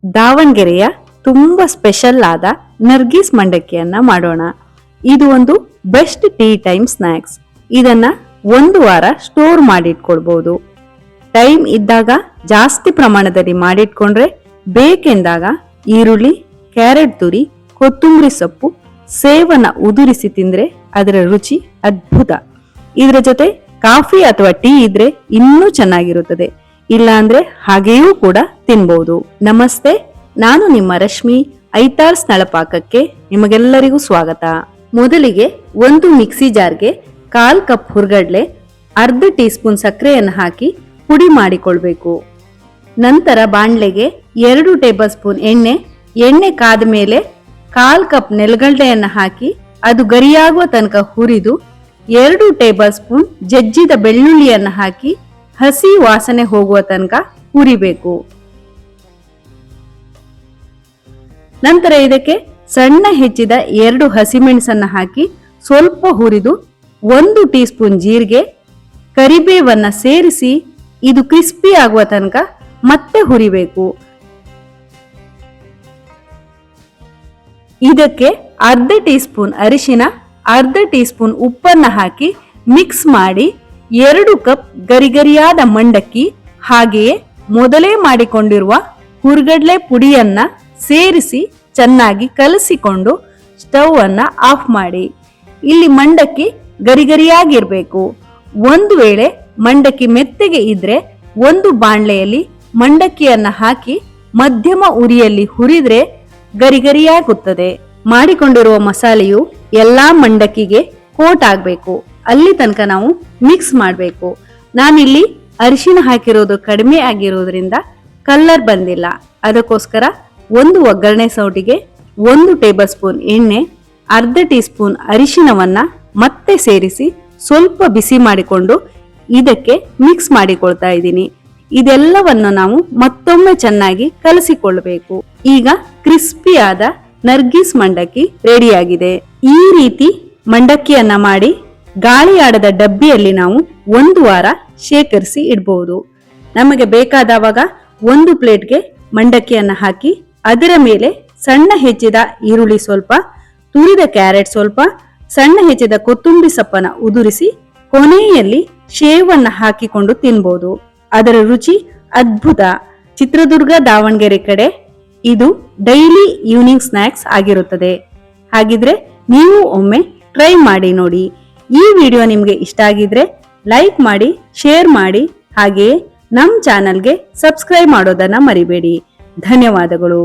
ದಾವಣಗೆರೆಯ ತುಂಬಾ ಸ್ಪೆಷಲ್ ಆದ ನರ್ಗೀಸ್ ಮಂಡಕ್ಕಿಯನ್ನ ಮಾಡೋಣ. ಇದು ಒಂದು ಬೆಸ್ಟ್ ಟೀ ಟೈಮ್ ಸ್ನಾಕ್ಸ್. ಇದನ್ನ ಒಂದು ವಾರ ಸ್ಟೋರ್ ಮಾಡಿಟ್ಕೊಳ್ಬಹುದು. ಟೈಮ್ ಇದ್ದಾಗ ಜಾಸ್ತಿ ಪ್ರಮಾಣದಲ್ಲಿ ಮಾಡಿಟ್ಕೊಂಡ್ರೆ ಬೇಕೆಂದಾಗ ಈರುಳ್ಳಿ, ಕ್ಯಾರೆಟ್ ತುರಿ, ಕೊತ್ತಂಬರಿ ಸೊಪ್ಪು, ಸೇವನ್ನ ಉದುರಿಸಿ ತಿಂದ್ರೆ ಅದರ ರುಚಿ ಅದ್ಭುತ. ಇದರ ಜೊತೆ ಕಾಫಿ ಅಥವಾ ಟೀ ಇದ್ರೆ ಇನ್ನೂ ಚೆನ್ನಾಗಿರುತ್ತದೆ. ಇಲ್ಲ ಅಂದ್ರೆ ಹಾಗೆಯೂ ಕೂಡ ತಿನ್ಬಹುದು. ನಮಸ್ತೆ, ನಾನು ನಿಮ್ಮ ರಶ್ಮಿ. ಐತಾಳ್ ಸ್ಥಳಪಾಕಕ್ಕೆ ನಿಮಗೆಲ್ಲರಿಗೂ ಸ್ವಾಗತ. ಮೊದಲಿಗೆ ಒಂದು ಮಿಕ್ಸಿ ಜಾರ್ಗೆ 1/4 ಕಪ್ ಹುರ್ಗಡ್ಲೆ, ಅರ್ಧ ಟೀ ಸ್ಪೂನ್ ಸಕ್ಕರೆಯನ್ನು ಹಾಕಿ ಪುಡಿ ಮಾಡಿಕೊಳ್ಬೇಕು. ನಂತರ ಬಾಣ್ಲೆಗೆ 2 ಟೇಬಲ್ ಸ್ಪೂನ್ ಎಣ್ಣೆ ಕಾದ ಮೇಲೆ 1/4 ಕಪ್ ನೆಲಗಡಲೆಯನ್ನು ಹಾಕಿ ಅದು ಗರಿಯಾಗುವ ತನಕ ಹುರಿದು 2 ಟೇಬಲ್ ಸ್ಪೂನ್ ಜಜ್ಜಿದ ಬೆಳ್ಳುಳ್ಳಿಯನ್ನು ಹಾಕಿ ಹಸಿ ವಾಸನೆ ಹೋಗುವ ತನಕ ಹುರಿಬೇಕು. ನಂತರ ಇದಕ್ಕೆ ಸಣ್ಣ ಹೆಚ್ಚಿದ 2 ಹಸಿಮೆಣಸನ್ನು ಹಾಕಿ ಸ್ವಲ್ಪ ಹುರಿದು 1 ಟೀ ಸ್ಪೂನ್ ಜೀರಿಗೆ, ಕರಿಬೇವನ್ನ ಸೇರಿಸಿ ಇದು ಕ್ರಿಸ್ಪಿ ಆಗುವ ತನಕ ಮತ್ತೆ ಹುರಿಬೇಕು. ಇದಕ್ಕೆ ಅರ್ಧ ಟೀ ಸ್ಪೂನ್ ಅರಿಶಿನ, ಅರ್ಧ ಟೀ ಸ್ಪೂನ್ ಉಪ್ಪನ್ನ ಹಾಕಿ ಮಿಕ್ಸ್ ಮಾಡಿ 2 ಕಪ್ ಗರಿಗರಿಯಾದ ಮಂಡಕ್ಕಿ ಹಾಗೆಯೇ ಮೊದಲೇ ಮಾಡಿಕೊಂಡಿರುವ ಹುರ್ಗಡ್ಲೆ ಪುಡಿಯನ್ನ ಸೇರಿಸಿ ಚೆನ್ನಾಗಿ ಕಲಸಿಕೊಂಡು ಸ್ಟವ್ ಅನ್ನ ಆಫ್ ಮಾಡಿ. ಇಲ್ಲಿ ಮಂಡಕ್ಕಿ ಗರಿಗರಿಯಾಗಿರ್ಬೇಕು. ಒಂದು ವೇಳೆ ಮಂಡಕ್ಕಿ ಮೆತ್ತಗೆ ಇದ್ರೆ ಒಂದು ಬಾಣ್ಲೆಯಲ್ಲಿ ಮಂಡಕ್ಕಿಯನ್ನ ಹಾಕಿ ಮಧ್ಯಮ ಉರಿಯಲ್ಲಿ ಹುರಿದ್ರೆ ಗರಿಗರಿಯಾಗುತ್ತದೆ. ಮಾಡಿಕೊಂಡಿರುವ ಮಸಾಲೆಯು ಎಲ್ಲಾ ಮಂಡಕ್ಕಿಗೆ ಕೋಟ್ ಆಗ್ಬೇಕು. ಅಲ್ಲಿ ತನಕ ನಾವು ಮಿಕ್ಸ್ ಮಾಡಬೇಕು. ನಾನಿಲ್ಲಿ ಅರಿಶಿನ ಹಾಕಿರೋದು ಕಡಿಮೆ ಆಗಿರೋದ್ರಿಂದ ಕಲರ್ ಬಂದಿಲ್ಲ. ಅದಕ್ಕೋಸ್ಕರ ಒಂದು ಒಗ್ಗರಣೆ ಸೌಟಿಗೆ 1 ಟೇಬಲ್ ಸ್ಪೂನ್ ಎಣ್ಣೆ, ಅರ್ಧ ಟೀ ಸ್ಪೂನ್ ಅರಿಶಿನವನ್ನ ಮತ್ತೆ ಸೇರಿಸಿ ಸ್ವಲ್ಪ ಬಿಸಿ ಮಾಡಿಕೊಂಡು ಇದಕ್ಕೆ ಮಿಕ್ಸ್ ಮಾಡಿಕೊಳ್ತಾ ಇದ್ದೀನಿ. ಇದೆಲ್ಲವನ್ನು ನಾವು ಮತ್ತೊಮ್ಮೆ ಚೆನ್ನಾಗಿ ಕಲಸಿಕೊಳ್ಳಬೇಕು. ಈಗ ಕ್ರಿಸ್ಪಿಯಾದ ನರ್ಗೀಸ್ ಮಂಡಕ್ಕಿ ರೆಡಿಯಾಗಿದೆ. ಈ ರೀತಿ ಮಂಡಕ್ಕಿಯನ್ನ ಮಾಡಿ ಗಾಳಿ ಆಡದ ಡಬ್ಬಿಯಲ್ಲಿ ನಾವು 1 ವಾರ ಶೇಖರಿಸಿ ಇಡಬಹುದು. ನಮಗೆ ಬೇಕಾದವಾಗ ಒಂದು ಪ್ಲೇಟ್ಗೆ ಮಂಡಕ್ಕಿಯನ್ನ ಹಾಕಿ ಅದರ ಮೇಲೆ ಸಣ್ಣ ಹೆಚ್ಚಿದ ಈರುಳ್ಳಿ ಸ್ವಲ್ಪ, ತುರಿದ ಕ್ಯಾರೆಟ್ ಸ್ವಲ್ಪ, ಸಣ್ಣ ಹೆಚ್ಚಿದ ಕೊತ್ತಂಬರಿ ಸೊಪ್ಪನ್ನ ಉದುರಿಸಿ ಕೊನೆಯಲ್ಲಿ ಶೇವನ್ನ ಹಾಕಿಕೊಂಡು ತಿನ್ಬಹುದು. ಅದರ ರುಚಿ ಅದ್ಭುತ. ಚಿತ್ರದುರ್ಗ, ದಾವಣಗೆರೆ ಕಡೆ ಇದು ಡೈಲಿ ಈವ್ನಿಂಗ್ ಸ್ನಾಕ್ಸ್ ಆಗಿರುತ್ತದೆ. ಹಾಗಿದ್ರೆ ನೀವು ಒಮ್ಮೆ ಟ್ರೈ ಮಾಡಿ ನೋಡಿ. ಈ ವಿಡಿಯೋ ನಿಮಗೆ ಇಷ್ಟ ಆಗಿದ್ರೆ ಲೈಕ್ ಮಾಡಿ, ಶೇರ್ ಮಾಡಿ, ಹಾಗೆಯೇ ನಮ್ಮ ಚಾನಲ್ಗೆ ಸಬ್ಸ್ಕ್ರೈಬ್ ಮಾಡೋದನ್ನ ಮರಿಬೇಡಿ. ಧನ್ಯವಾದಗಳು.